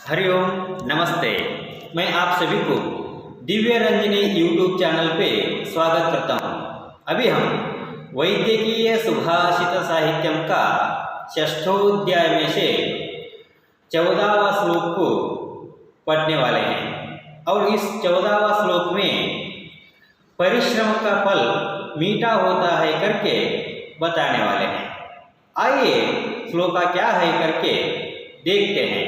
हरिओम नमस्ते। मैं आप सभी को दिव्य रंजनी यूट्यूब चैनल पे स्वागत करता हूँ। अभी हम वैद्यकीय सुभाषित साहित्यम का षष्ठोध्याय में से 14वां श्लोक को पढ़ने वाले हैं और इस 14वां श्लोक में परिश्रम का फल मीठा होता है करके बताने वाले हैं। आइए श्लोक क्या है करके देखते हैं।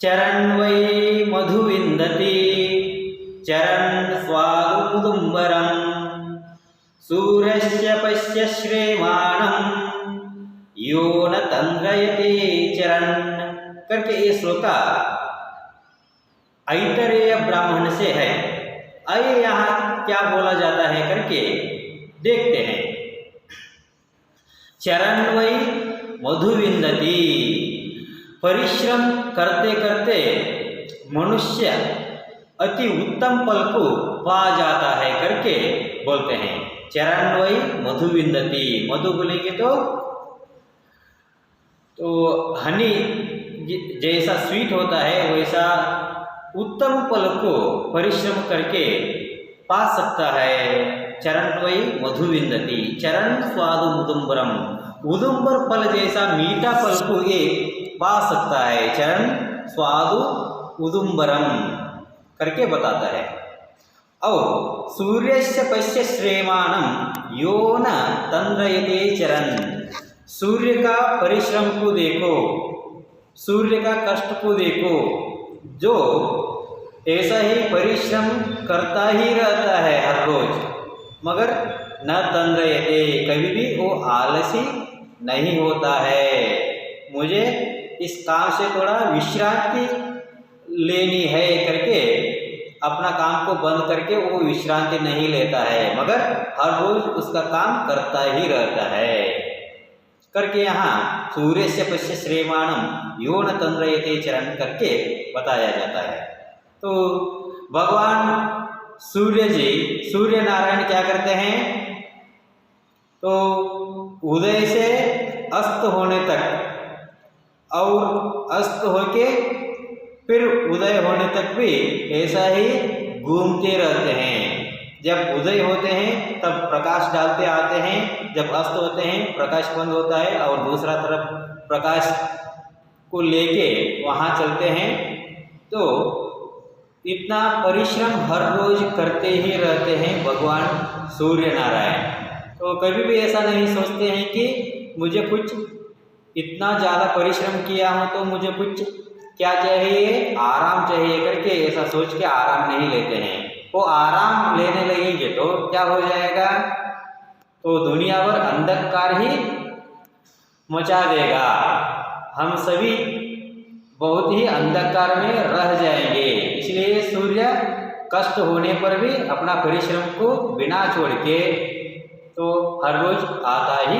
चरन् वै मधुविन्दति चरन् स्वादुमुदुम्बरम् सूर्यस्य पश्य श्रेमाणं यो न तन्द्रयते चरन् करके ये श्लोक ऐतरेय ब्राह्मण से है। आइए यहाँ क्या बोला जाता है करके देखते हैं। चरन् वै मधुविन्दति, परिश्रम करते करते मनुष्य अति उत्तम फल को पा जाता है करके बोलते हैं। चरन् वै मधुविन्दति, मधु बोलेंगे तो हनी जैसा स्वीट होता है वैसा उत्तम फल को परिश्रम करके पा सकता है। चरन् वै मधुविन्दति चरन् स्वादु उदुम्बरम, उदुम्बर फल जैसा मीठा फल को ये पा सकता है। चरन् स्वादु उदुम्बरम करके बताता है। और सूर्यस्य पश्य श्रेमाणं यो न तन्द्रयते चरन्, सूर्य का परिश्रम को देखो, सूर्य का कष्ट को देखो, जो ऐसा ही परिश्रम करता ही रहता है हर रोज, मगर न तन्द्रयते, कभी भी वो आलसी नहीं होता है। मुझे इस काम से थोड़ा विश्रांति लेनी है करके अपना काम को बंद करके वो विश्रांति नहीं लेता है, मगर हर रोज उसका काम करता ही रहता है करके यहाँ सूर्य से पश्य श्रेमाणम यो न तन्द्रयते चरन् करके बताया जाता है। तो भगवान सूर्य जी, सूर्य नारायण क्या करते हैं, तो उदय से अस्त होने तक और अस्त होके फिर उदय होने तक भी ऐसा ही घूमते रहते हैं। जब उदय होते हैं तब प्रकाश डालते आते हैं, जब अस्त होते हैं प्रकाश बंद होता है और दूसरा तरफ प्रकाश को लेके वहाँ चलते हैं। तो इतना परिश्रम हर रोज करते ही रहते हैं भगवान सूर्य नारायण। तो कभी भी ऐसा नहीं सोचते हैं कि मुझे कुछ इतना ज़्यादा परिश्रम किया हूँ तो मुझे कुछ क्या चाहिए, आराम चाहिए करके ऐसा सोच के आराम नहीं लेते हैं। वो आराम लेने लगेंगे तो क्या हो जाएगा, तो दुनिया भर अंधकार ही मचा देगा। हम सभी बहुत ही अंधकार में रह जाएंगे। इसलिए सूर्य कष्ट होने पर भी अपना परिश्रम को बिना छोड़ के तो हर रोज आता ही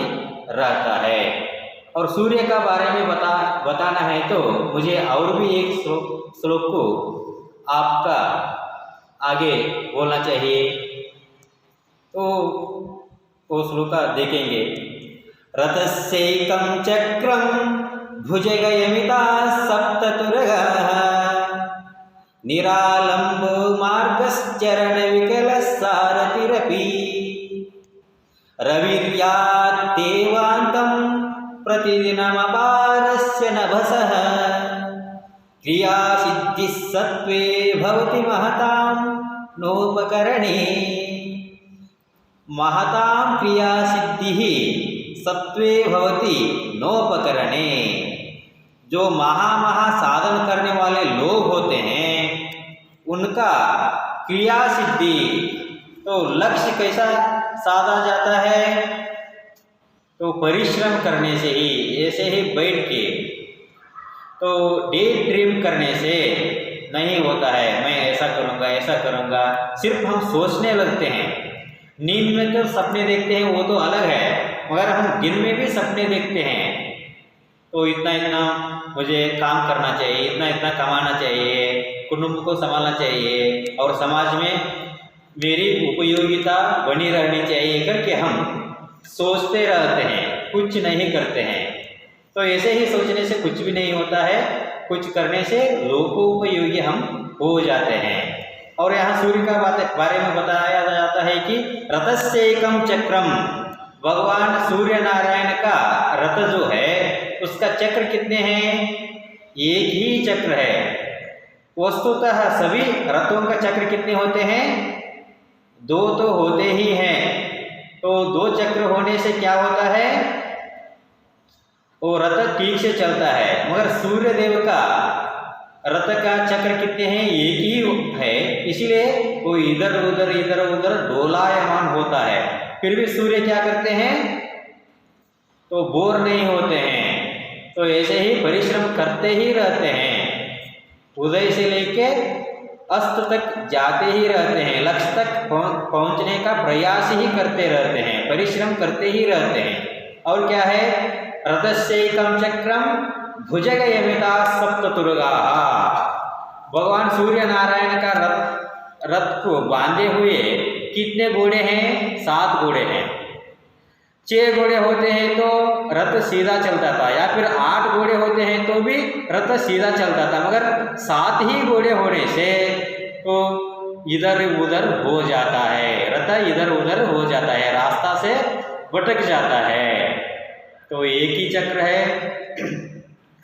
रहता है। और सूर्य का बारे में बताना है तो मुझे और भी एक श्लोक को आपका आगे बोलना चाहिए। तो वो श्लोक देखेंगे। रथस्यैकं चक्रं भुजगयमिता सप्ततुरगः निरालम्बो मार्गश्चरणविकलः सारथिरपि रविर्यात्येवान्तं प्रतिदिनमपारस्य नभसः क्रियासिद्धिः सत्त्वे भवति महतां नोपकरणे। महतां क्रियासिद्धिः सत्त्वे भवति नोपकरणे। जो महा साधन करने वाले लोग होते हैं उनका क्रिया सिद्धि, तो लक्ष्य कैसा साधा जाता है, तो परिश्रम करने से ही, ऐसे ही बैठ के तो डे ड्रीम करने से नहीं होता है। मैं ऐसा करूँगा ऐसा करूँगा, सिर्फ हम सोचने लगते हैं। नींद में जब सपने देखते हैं वो तो अलग है, मगर हम दिन में भी सपने देखते हैं। तो इतना इतना मुझे काम करना चाहिए, इतना इतना कमाना चाहिए, कुटुंब को संभालना चाहिए और समाज में मेरी उपयोगिता बनी रहनी चाहिए करके हम सोचते रहते हैं, कुछ नहीं करते हैं। तो ऐसे ही सोचने से कुछ भी नहीं होता है। कुछ करने से लोकोपयोगी हम हो जाते हैं। और यहाँ सूर्य का बारे में बताया जाता है कि रथस्यैकं चक्रम, भगवान सूर्य नारायण का रथ जो है उसका चक्र कितने हैं? एक ही चक्र है। वस्तुतः सभी रथों का चक्र कितने होते हैं? 2 तो होते ही हैं। तो 2 चक्र होने से क्या होता है? वो रथ ठीक से चलता है। मगर सूर्य देव का रथ का चक्र कितने हैं? एक ही है, इसलिए वो इधर उधर डोलायमान होता है। फिर भी सूर्य क्या करते हैं? तो बोर नहीं होते हैं। तो ऐसे ही परिश्रम करते ही रहते हैं, उदय से लेके अस्त तक जाते ही रहते हैं, लक्ष्य तक पहुंचने का प्रयास ही करते रहते हैं, परिश्रम करते ही रहते हैं। और क्या है? रथस्यैकं चक्रम भुजगयमिता सप्ततुरगाः। भगवान सूर्य नारायण का रथ को बांधे हुए कितने घोड़े हैं? 7 घोड़े हैं। 6 घोड़े होते हैं तो रथ सीधा चलता था, या फिर 8 घोड़े होते हैं तो भी रथ सीधा चलता था। मगर 7 ही घोड़े होने से तो इधर उधर हो जाता है, रथ इधर उधर हो जाता है, रास्ता से भटक जाता है। तो एक ही चक्र है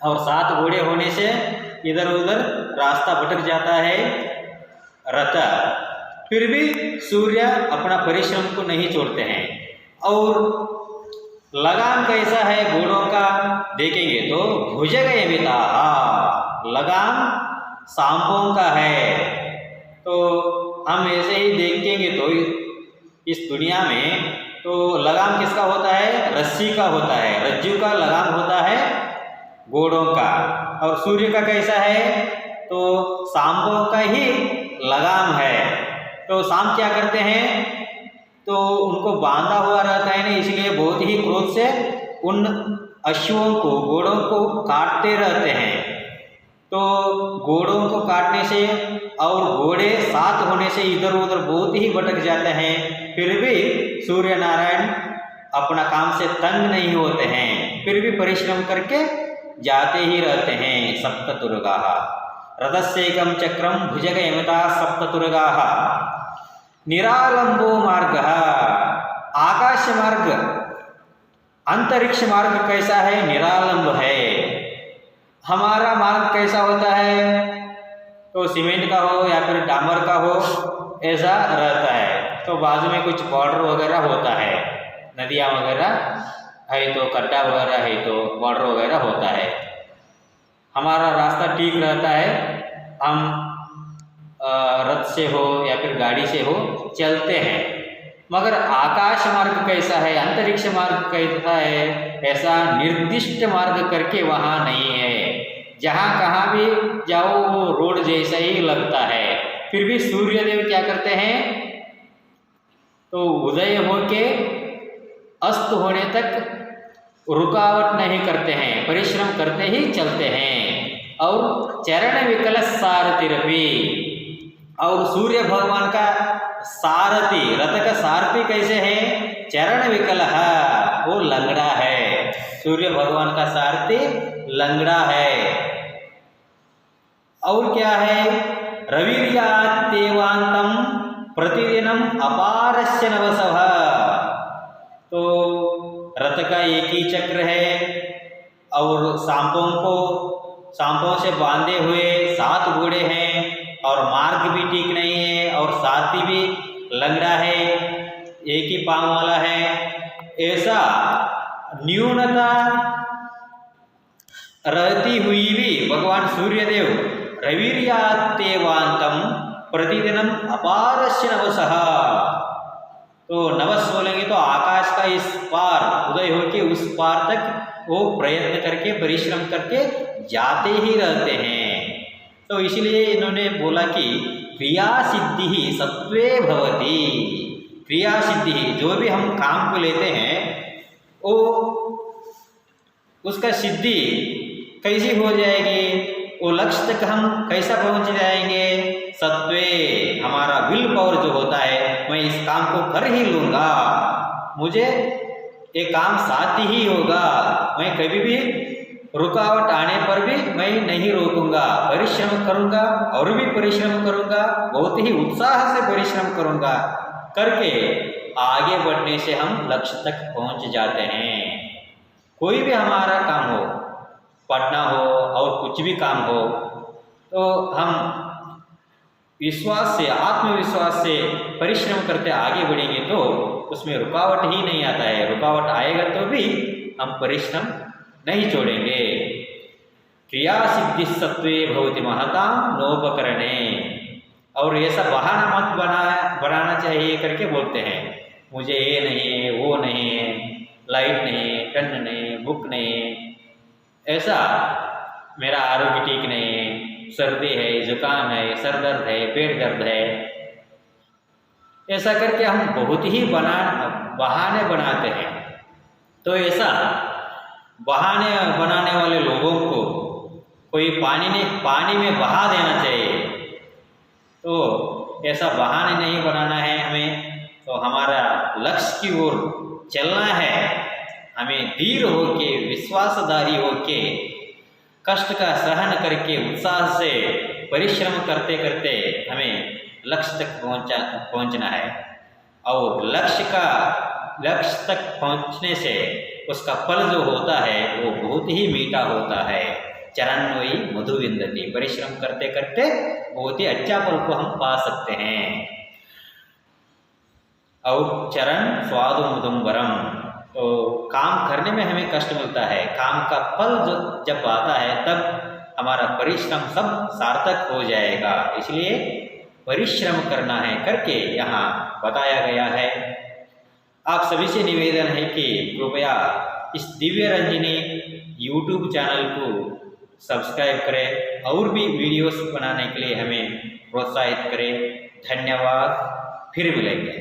और 7 घोड़े होने से इधर उधर रास्ता भटक जाता है रथ। फिर भी सूर्य अपना परिश्रम को नहीं छोड़ते हैं। और लगाम कैसा है घोड़ों का देखेंगे तो भुजगयमिताः, लगाम सांपों का है। तो हम ऐसे ही देखेंगे तो इस दुनिया में तो लगाम किसका होता है? रस्सी का होता है, रज्जू का लगाम होता है घोड़ों का। और सूर्य का कैसा है? तो सांपों का ही लगाम है। तो सांप क्या करते हैं? तो उनको बांधा हुआ रहता है ना, इसलिए बहुत ही क्रोध से उन अश्वों को, घोड़ों को काटते रहते हैं। तो घोड़ों को काटने से और घोड़े 7 होने से इधर उधर बहुत ही भटक जाते हैं। फिर भी सूर्य नारायण अपना काम से तंग नहीं होते हैं, फिर भी परिश्रम करके जाते ही रहते हैं। सप्ततुरगाः रथस्यैकं चक्रम भुजगयमिताः सप्ततुरगाः। निरालंबो मार्गः, आकाश मार्ग, अंतरिक्ष मार्ग कैसा है? निरालंब है। हमारा मार्ग कैसा होता है? तो सीमेंट का हो या फिर डामर का हो, ऐसा रहता है। तो बाजू में कुछ बॉर्डर वगैरह होता है, नदियाँ वगैरह है तो गड्ढा वगैरह है तो बॉर्डर वगैरह होता है। हमारा रास्ता ठीक रहता है, हम रथ से हो या फिर गाड़ी से हो चलते हैं। मगर आकाश मार्ग कैसा है, अंतरिक्ष मार्ग कैसा है? ऐसा निर्दिष्ट मार्ग करके वहाँ नहीं है। जहाँ कहाँ भी जाओ वो रोड जैसा ही लगता है। फिर भी सूर्यदेव क्या करते हैं? तो उदय होके अस्त होने तक रुकावट नहीं करते हैं, परिश्रम करते ही चलते हैं। और चरण विकल सारथिरपि, और सूर्य भगवान का सारथी, रथ का सारथी कैसे है? चरण विकल है, वो लंगड़ा है। सूर्य भगवान का सारथी लंगड़ा है। और क्या है? रविर्यात् देवांतम प्रतिदिनम अपारस्य नवसः। तो रथ का एक ही चक्र है और सांपों से बांधे हुए 7 घोड़े हैं और मार्ग भी ठीक नहीं है और सारथी भी लंगड़ा है, एक ही पांव वाला है। ऐसा न्यूनता रहती हुई भी भगवान सूर्यदेव रविर्यात् देवांतम प्रतिदिनम अपारस्य नवसः। तो नवस बोलेंगे तो आकाश का इस पार उदय होके उस पार तक वो प्रयत्न करके परिश्रम करके जाते ही रहते हैं। तो इसलिए इन्होंने बोला कि क्रिया सिद्धि ही सत्वे भवति। क्रिया सिद्धि, जो भी हम काम को लेते हैं वो उसका सिद्धि कैसी हो जाएगी, वो लक्ष्य तक हम कैसा पहुंच जाएंगे? सत्वे, हमारा विल पावर जो होता है, मैं इस काम को कर ही लूँगा, मुझे ये काम साथ ही होगा, मैं कभी भी रुकावट आने पर भी मैं नहीं रोकूंगा, परिश्रम करूंगा और भी परिश्रम करूंगा, बहुत ही उत्साह से परिश्रम करूंगा करके आगे बढ़ने से हम लक्ष्य तक पहुंच जाते हैं। कोई भी हमारा काम हो, पढ़ना हो और कुछ भी काम हो, तो हम विश्वास से, आत्मविश्वास से परिश्रम करते आगे बढ़ेंगे तो उसमें रुकावट ही नहीं आता है। रुकावट आएगा तो भी हम परिश्रम नहीं छोड़ेंगे। क्रिया सिद्धि सत्वे भवति महता नोपकरणे, और ऐसा बहाना मत बनाना चाहिए करके बोलते हैं, मुझे ये नहीं है, वो नहीं है, लाइट नहीं है, पेन नहीं, बुक नहीं है, ऐसा मेरा आरोग्य ठीक नहीं है, सर्दी है, जुकाम है, सर दर्द है, पेट दर्द है, ऐसा करके हम बहुत ही बहाने बनाते हैं। तो ऐसा बहाने बनाने वाले लोगों को कोई पानी में बहा देना चाहिए। तो ऐसा बहाने नहीं बनाना है हमें, तो हमारा लक्ष्य की ओर चलना है। हमें धीर होके, विश्वासधारी होके, कष्ट का सहन करके, उत्साह से परिश्रम करते करते हमें लक्ष्य तक पहुंचना है। और लक्ष्य तक पहुंचने से उसका फल जो होता है वो बहुत ही मीठा होता है। चरन्वयी मधु विंदति, परिश्रम करते करते बहुत ही अच्छा फल को हम पा सकते हैं। और चरण स्वादु मुदुम्बरम, तो काम करने में हमें कष्ट मिलता है, काम का फल जब आता है तब हमारा परिश्रम सब सार्थक हो जाएगा। इसलिए परिश्रम करना है करके यहाँ बताया गया है। आप सभी से निवेदन है कि कृपया इस दिव्य रंजनी यूट्यूब चैनल को सब्सक्राइब करें और भी वीडियोस बनाने के लिए हमें प्रोत्साहित करें। धन्यवाद, फिर मिलेंगे।